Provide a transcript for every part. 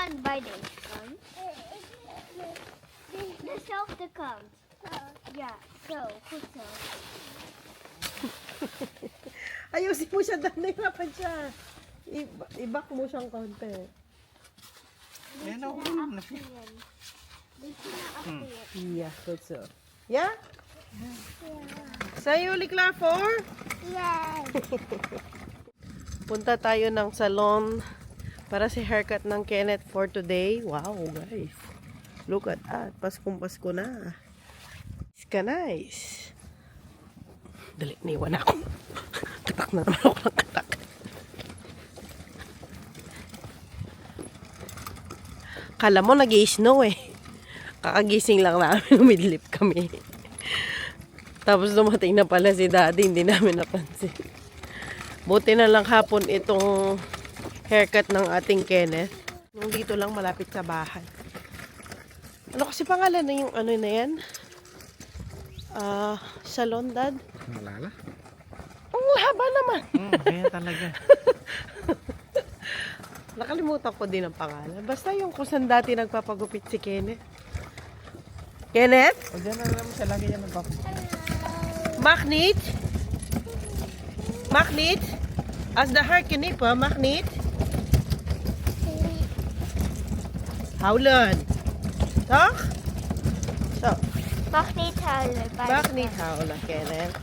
one by this count. The self the count. Yeah, go, put so. Ayusin mo siya, nahirapan siya. I-back mo siyang konti. Ayan ako na siya. Yeah, good so. Yeah? Sa'yo, Likla, 4? Yes. Punta tayo ng salon para si haircut ng Kenneth for today. Wow, guys. Look at that. Paskong Pasko na. It's ka nice. Dali, niwan ako. Katak na naman ako ng katak. Kala mo nag-i-snow eh. Kakagising lang namin, umidlip kami. Tapos dumating na pala si Daddy, hindi namin napansin. Buti na lang hapon itong haircut ng ating Kenneth. Yung dito lang malapit sa bahay. Ano kasi pangalan na yung ano na yan? Salon, Dad? Malala? Ang haba naman. Kaya talaga. Nakalimutan ko din ang pangalan. Basta yung kung saan dati nagpapagupit si Kenneth. Kenneth? O dyan na naman siya lagi yan nagpapagupit. Magnet? Magnet? As the hair kinipa, magnet? Howlin. Tak? So, Magnet howler. magnet howlin, Kenneth.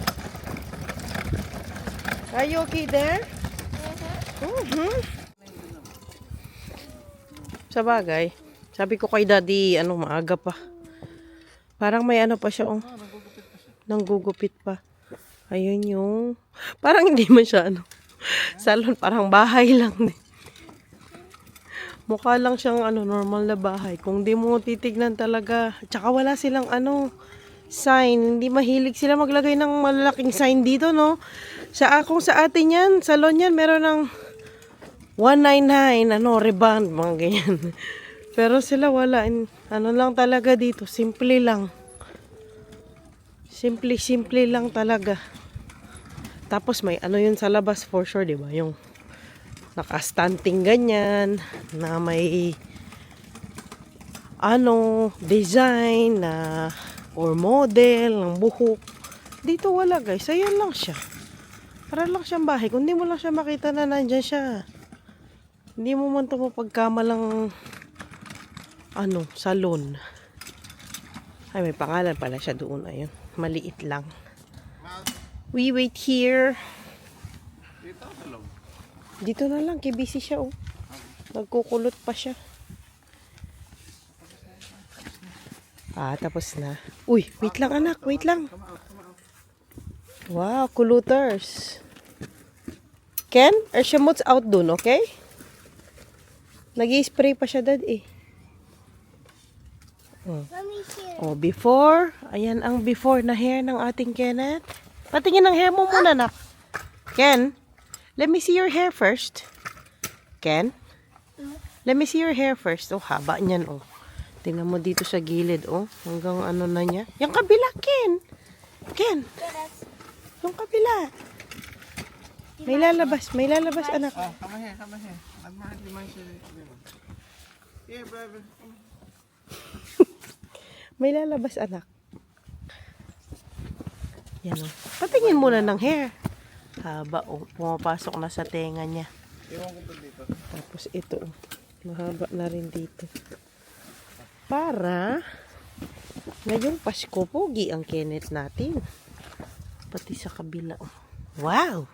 Are you okay there? Sa bagay, sabi ko kay Daddy, maaga pa. Parang may ano pa siya, nanggugupit pa. Ayun yung, parang hindi man siya, salon, parang bahay lang din. Mukha lang siyang, normal na bahay. Kung di mo titignan talaga, tsaka wala silang, sign. Hindi mahilig sila maglagay ng malalaking sign dito, no? Kung sa atin yan, salon yan, meron ng 199, rebound, mga ganyan. Pero sila wala. Lang talaga dito. Simple lang. Simple lang talaga. Tapos may yun sa labas for sure, di ba? Yung naka-stunting ganyan, na may design na or model ng buhok. Dito wala, guys. Ayan lang siya. Para lang siyang bahay. Kung di mo lang siya makita na nandyan siya. Hindi mo man ito mapagkamalang salon. Ay, may pangalan pala siya doon. Ayun. Maliit lang. We wait here. Dito sa loob. Dito na lang. Kibisi siya, oh. Nagkukulot pa siya. Tapos na. Uy, wait lang, anak. Wait lang. Wow, kuluters. Ken, Ershemut's out dun, okay? Nag-i-spray pa siya, Dad, eh. Let me see. Before. Ayan ang before na hair ng ating Kenneth. Patingin ng hair mo muna, nak. Ken, let me see your hair first. Ken, let me see your hair first. Oh, haba niyan, oh. Tingnan mo dito sa gilid, oh. Hanggang na niya. Yung kabila, Ken. Ken, yung kabila. May lalabas, anak. Come here. Nagmahal siya. Yeah, brother. May lalabas, anak. Yan, oh. Patingin muna ng hair. Haba, oh. Pumapasok na sa tenga niya. Iwan ko pa dito. Tapos ito, oh. Mahaba na rin dito. Para ngayong Pasko, pogi ang Kenneth natin. Pati sa kabila, oh. Wow!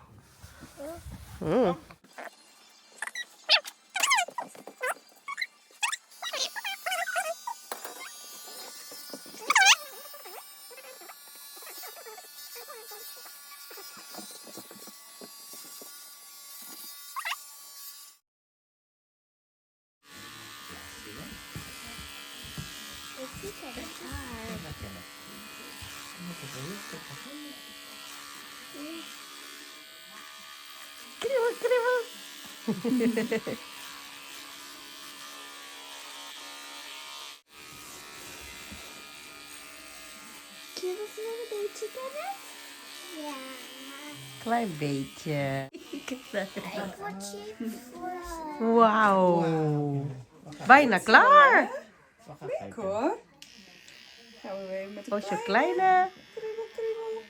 Kriwag. Give us another day together? Yeah. Klein beetje. I watch it from. Wow! Bijna klaar. Hoor. Gaan we weer met de Koosje kleine. kriebel, kriebel.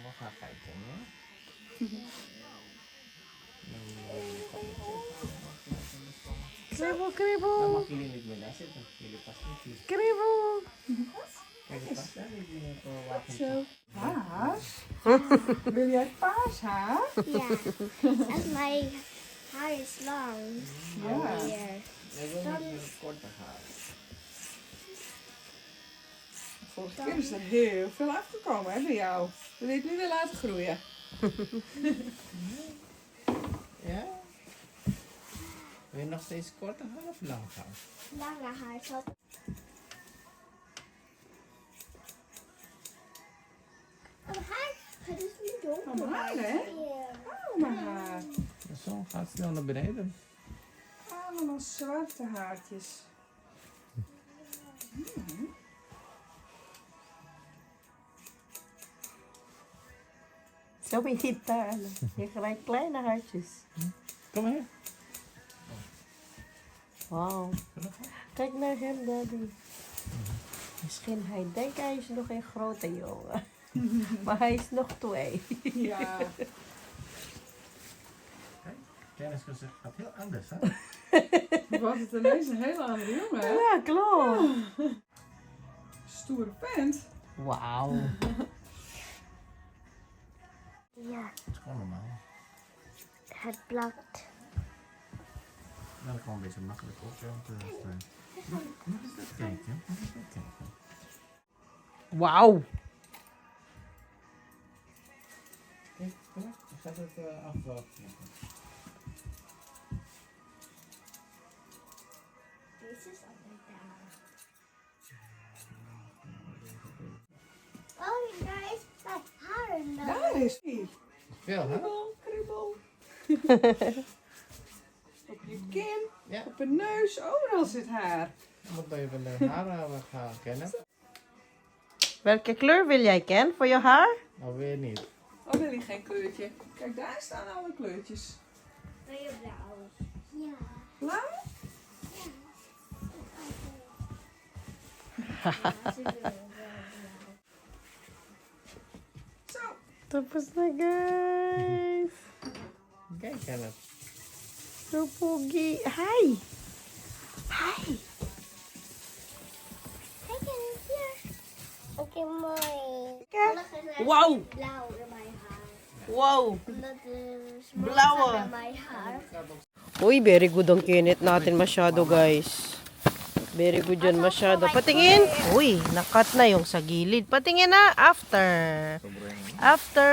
We gaan kijken, hè? Kriebel, kriebel. Mag jullie niet meer daar zitten? Jullie passen niet. Kriebel. Kijk, het past daar niet meer voor wachten. Zo. Paars. Wil jij paars haar? Yeah. As my hair is long. Ja. Here. Nee, ik wil niet meer korter gaan. Vorige keer is er heel veel afgekomen hè, bij jou. Wil je het nu weer laten groeien? Ja? Wil je nog steeds korter gaan of lang gaan? Lange haar. So mijn haar het is nu donker. Oh, maar haar, hè? Yeah. Oh, mijn haar. De zon gaat snel naar beneden. Allemaal zwarte haartjes. Zo ben je daar. Je krijgt kleine hartjes. Kom maar hier. Wauw. Kijk naar hem, daddy. Misschien hij denkt hij is nog een grote jongen. Maar hij is nog 2. Ja. Kijk, Kennis gezicht gaat heel anders, hè? Wat het ineens een hele andere jongen, hè? Ja, klopt. Stoere vent. Wauw. Ja, Het is gewoon normaal. het plakt. Nou, dat kan een beetje makkelijk op, ja. Want, wat is dat kijken? Wat is dat kijken? Wauw. Kijk, kom maar. Ik ga het af. This is upside down. Oh, you guys, my hair is not. Daar is hij. Veel, hè? Kriebel, kriebel. Op je kin, Ja. op je neus, overal zit haar. Dan moet even de haren gaan kennen. Welke kleur wil jij, Ken, voor je haar? Nou, weer niet. Oh, wil hij geen kleurtje? Kijk, daar staan alle kleurtjes. Wil je blauw? Ja. Blauw? Zo. Tapos na, guys. Kijk, Kenneth. So pogi. Hi. Hi. Kijk eens hier. Oké, mooi. Kijk. Wauw. Blauw in mijn haar. Wow. Omdat de Blauwe. smoke in mijn haar. Uy, very good ang kinit natin masyado, guys. Very good yan masyado. Patingin. Uy, nakat na yung sa gilid. Patingin na. After. After.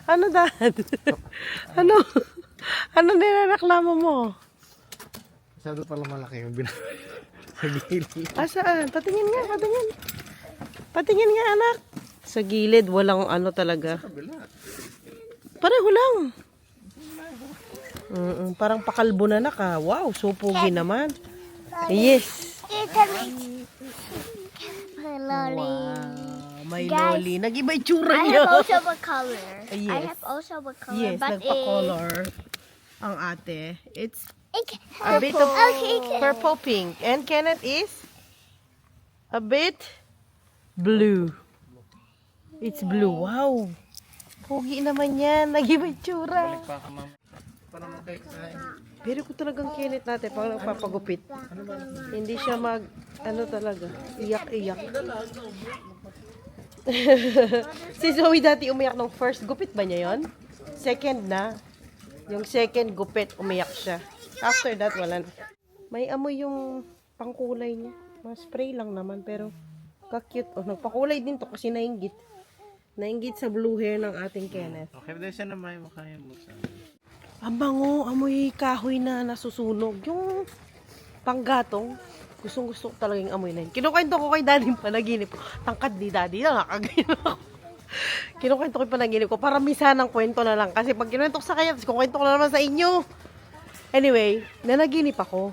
Ano, Dad? Ano? Ano nirereklamo mo? Masyado pala malaki yung sa gilid. Asaan? Patingin nga, patingin. Patingin nga, anak. Sa gilid, walang ano talaga. Kabila. Pareho lang. Parang pakalbo na naka. Wow, so pogi naman. Yes. My lolly. Wow, may Guys, loli. Nag-iba yung tsura I niya. have also a color. I Yes. have also a color. Yes, but nagpa-color ang ate. It's It's a bit of Okay. purple pink. And Kenneth is a bit blue. It's blue. Wow. Pogi naman yan. Nag-iba yung tsura. Pa ka, ma'am. Para magkaikain. Pero ko talagang Kenneth natin pag nagpapagupit. Hindi siya ano talaga, iyak-iyak. Si Zoe dati umiyak nung first gupit ba niya yon? Second na. Yung second gupit, umiyak siya. After that, wala na. May amoy yung pangkulay niya. Mga spray lang naman, pero ka-cute. Oh, nagpakulay din to kasi nainggit. Nainggit sa blue hair ng ating Kenneth. Okay, dahil siya na may mukha yung buksan. Ang bango, amoy kahoy na nasusunog. Yung panggatong, gustong gusto ko talaga yung amoy na yun. Kinukwento ko kay daddy yung panaginip ko. Tangkad ni daddy na nakagayon ako. Kinukwento ko yung panaginip ko para misa ng kwento na lang. Kasi pag kinukwento ko sa kanya, tapos kukwento ko na naman sa inyo. Anyway, nanaginip ako.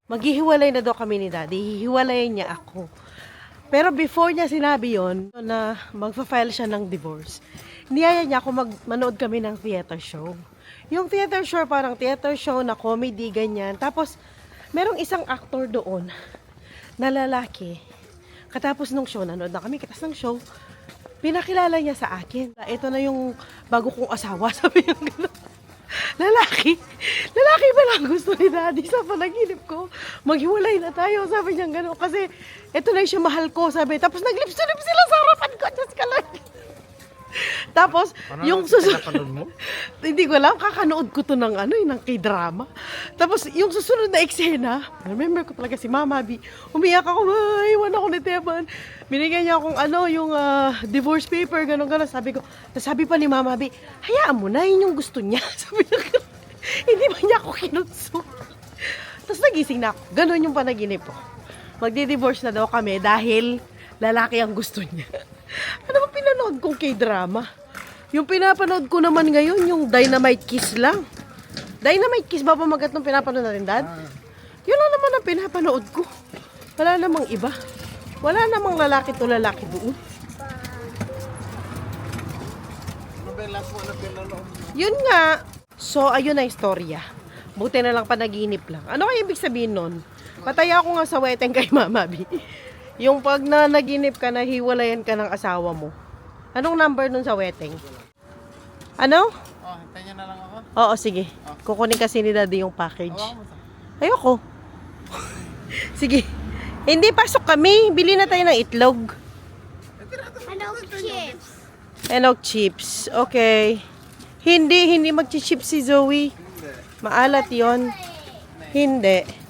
Maghihiwalay na daw kami ni daddy. Hihiwalayin niya ako. Pero before niya sinabi yon na magfa-file siya ng divorce, niyaya niya ako manood kami ng theater show. Yung theater show, parang theater show na comedy, ganyan. Tapos, merong isang actor doon na lalaki. Katapos nung show, nanood na kami, katas ng show, pinakilala niya sa akin. Ito na yung bago kong asawa, sabi niya gano'n. Lalaki ba lang gusto ni Daddy sa panaginip ko? Maghiwalay na tayo, sabi niya gano'n. Kasi, ito na yung siya mahal ko, sabi. Tapos, naglips-lips sila sa harapan ko, just ka lang. Tapos, yung susunod, mo? hindi ko alam, kakanood ko to ng ng K-drama. Tapos, yung susunod na eksena, remember ko talaga si Mama B. Umiyak ako, iwan ako ni Teban. Binigyan niya akong yung divorce paper, gano'n. Sabi pa ni Mama B, hayaan mo na, yun yung gusto niya. Sabi niya, hindi ba niya ako kinutso? Tapos nagising na ako. Ganon yung panaginip ko. Magdi-divorce na daw kami dahil lalaki ang gusto niya. Ano ba pinanood kong K-drama? Yung pinapanood ko naman ngayon, yung Dynamite Kiss lang. Dynamite Kiss ba pamagat nung pinapanood natin, Dad? Yun lang naman ang pinapanood ko. Wala namang iba. Wala namang lalaki to lalaki doon. Yun nga. So, ayun na istorya. Buti na lang panaginip lang. Ano kaya ibig sabihin nun? Pataya ako nga sa weteng kay Mama B. Yung pag naginip ka, nahiwalayan ka ng asawa mo. Anong number nun sa wedding? Ano? Oh, hintayin niya na lang ako. Oo, sige. Kukunin kasi ni Daddy yung package. Ayoko. Sige. Hindi, pasok kami. Bili na tayo ng itlog. Ano chips? Enog chips. Okay. Hindi magchi-chips si Zoe. Maalat yon. Hindi.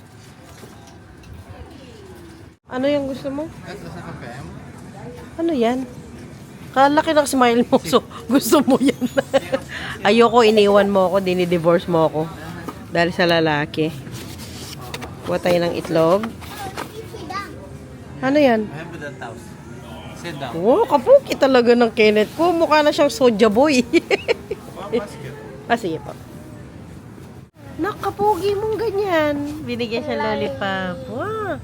Ano yung gusto mo? Ano yan? Kalaki ng smile mo, so gusto mo yan. Ayoko, iniwan mo ako, dinidivorce mo ako. Dahil sa lalaki. Kuha tayo ng itlog. Ano yan? I have that house. Sit down. Oh, kapuki talaga ng Kenneth ko. Mukha na siyang Soja Boy. Sige po. Nakapugi mong ganyan. Binigyan siya lollipop. Wow.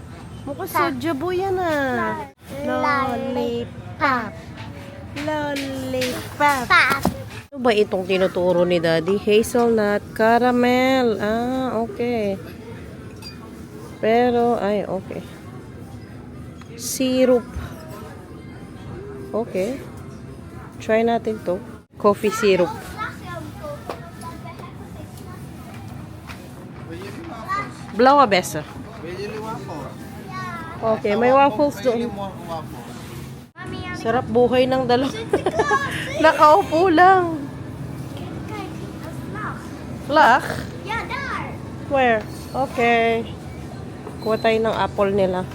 Mukha Soja Boy yan ah. Lollipop. Lollipop. Ano ba itong tinuturo ni Daddy? Hazelnut caramel. Ah, okay. Pero, ay, okay. Syrup. Okay. Try natin to. Coffee syrup. Blawa besa. Okay, may waffles doon. Sarap buhay ng dalawa. Nakaupo lang. Lach? Yeah, there. Where? Okay. Kuha tayo ng apple nila.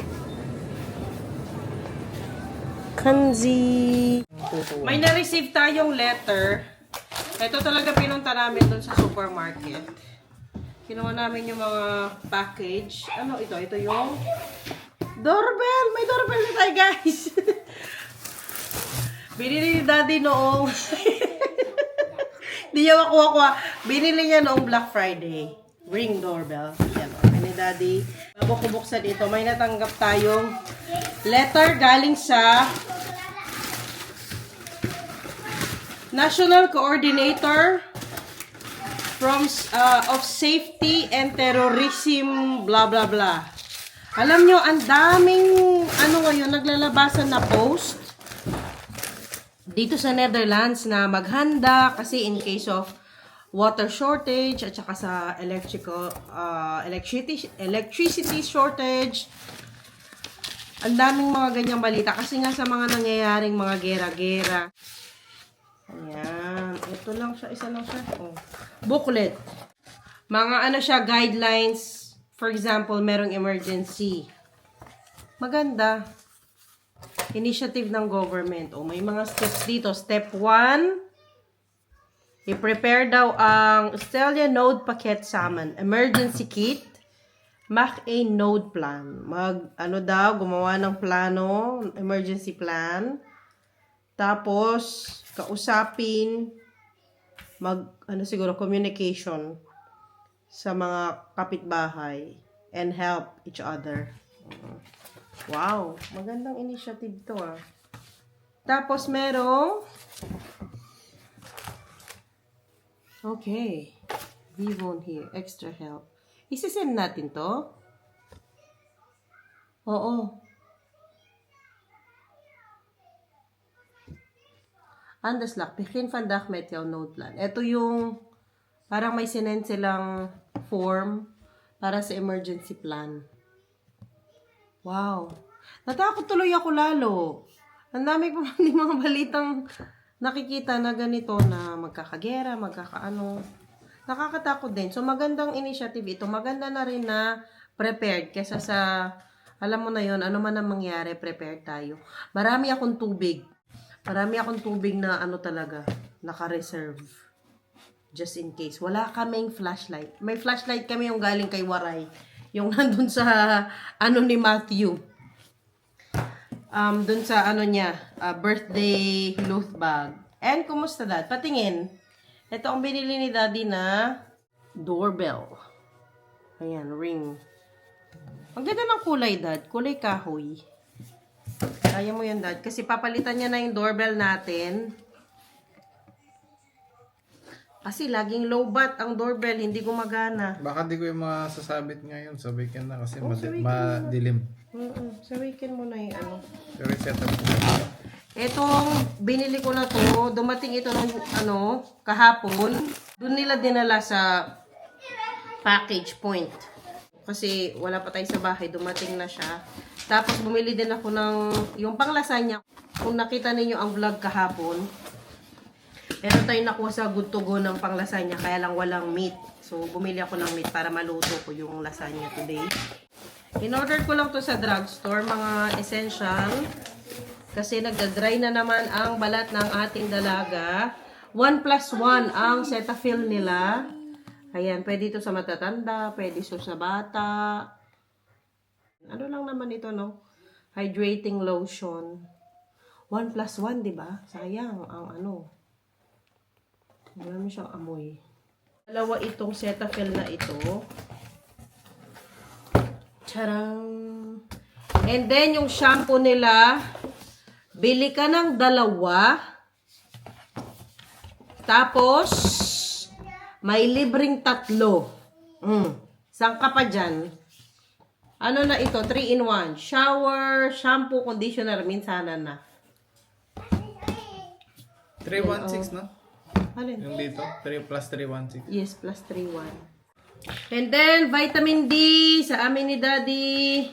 Kanzi. May na-receive tayong letter. Ito talaga pinunta namin doon sa supermarket. Kinuha namin yung mga package. Ano ito? Ito yung doorbell. May doorbell na tayo, guys. Binili ni Daddy noong hindi niya makuha-kuha. Binili niya noong Black Friday. Ring doorbell. Yan o. Ni Daddy. Bago ko buksan ito, may natanggap tayong letter galing sa National Coordinator of Safety and Terrorism, blah blah blah. Alam nyo, ang daming ngayon naglalabasan na post dito sa Netherlands na maghanda kasi in case of water shortage at saka sa electricity shortage. Ang daming mga ganyang balita kasi nga sa mga nangyayaring mga gera-gera. Ayan. Ito lang siya. Isa lang siya. Oh. Booklet. Mga siya, guidelines. For example, merong emergency. Maganda. Initiative ng government. Oh, may mga steps dito. Step 1. I-prepare daw ang Stellia Node Paket Salmon Emergency Kit. Make a node plan. Gumawa ng plano, emergency plan. Tapos, kausapin, communication sa mga kapitbahay and help each other. Wow, magandang initiative to ah. Tapos merong okay. Vivon here. Extra help. Isisend natin to? Oo. Anders lak, begin vandaag met jouw noodplan. Ito yung, parang may sinend silang form para sa emergency plan. Wow. Natakot tuloy ako lalo. Ang dami ko hindi mga balitang nakikita na ganito na magkakagera, magkakaano. Nakakatakot din. So, magandang initiative ito. Maganda na rin na prepared kesa sa, alam mo na yon ano man ang mangyari, prepared tayo. Marami akong tubig. Marami akong tubig na ano talaga, naka-reserve. Just in case. Wala kaming flashlight. May flashlight kami yung galing kay Waray. Yung nandun sa, ano ni Matthew. Dun sa, ano niya, birthday loot bag. And, kumusta dad? Patingin. Ito ang binili ni daddy na doorbell. Ayan, ring. Ang ganda ng kulay, dad. Kulay kahoy. Kaya mo yan, dad. Kasi papalitan niya na yung doorbell natin. Kasi laging low bat ang doorbell, hindi gumagana. Baka di ko yung masasabit ngayon sa weekend na kasi Oh, sa weekend madilim. Sa weekend mo na yung ano. Pero set up ko. Etong binili ko na to, dumating ito ng ano, kahapon. Doon nila dinala sa package point. Kasi wala pa tayo sa bahay, dumating na siya. Tapos bumili din ako ng yung panglasanya. Kung nakita ninyo ang vlog kahapon, meron tayong nakuha sa Good to Go ng panglasanya, kaya lang walang meat. So bumili ako ng meat para maluto ko yung lasagna today. In-order ko lang to sa drugstore, mga essential. Kasi nagda-dry na naman ang balat ng ating dalaga. 1+1 ang Cetaphil nila. Ayan, pwede ito sa matatanda, pwede ito sa bata. Ano lang naman ito, no? Hydrating lotion. 1+1, di ba? Sayang ang ano. Marami siyang amoy. Dalawa itong Cetaphil na ito. Charang! And then, yung shampoo nila, bili ka ng 2. Tapos, may libreng 3. Saan ka pa dyan? Ano na ito? 3-in-1. Shower, shampoo, conditioner. Minsanan na. 316 no? Alin? Yung dito, 3 plus 316. Yes, plus 3-1. And then, vitamin D sa amin ni Daddy.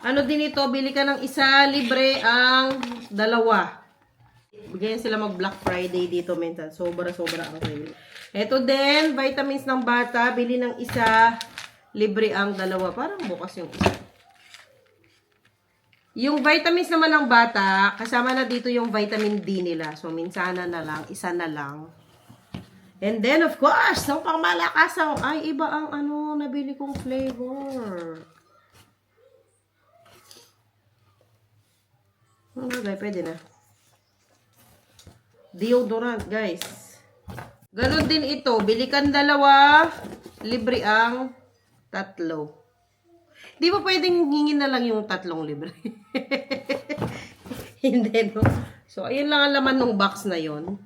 Ano din ito? Bili ka ng 1, libre ang 2. Bigyan sila mag Black Friday dito minsan. Sobra-sobra ang sale. Ito din, vitamins ng bata. Bili ng 1, libre ang 2. Parang bukas yung isa. Yung vitamins naman ng bata, kasama na dito yung vitamin D nila. So, minsan na lang, 1 na lang. And then, of course, ang pangmalakas ay iba ang ano, nabili kong flavor. Okay, pwede na. Deodorant, guys. Ganon din ito. Bili kang 2, libre ang 3. Di ba pwedeng hingin na lang yung 3 libre? Hindi, no? So, ayun lang ang laman ng box na yon.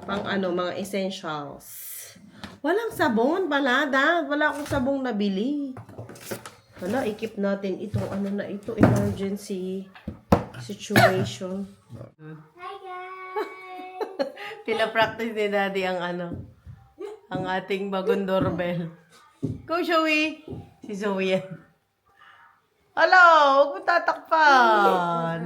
Pang ano, mga essentials. Walang sabon pala, Dad. Wala akong sabong nabili. Wala, i-keep natin itong ano na ito, emergency situation. Hi guys! Pina-practice ni Daddy ang ano, ang ating bagong doorbell. Go, Zoe! Si Zoe yan. Hello! Huwag mo tatakpan!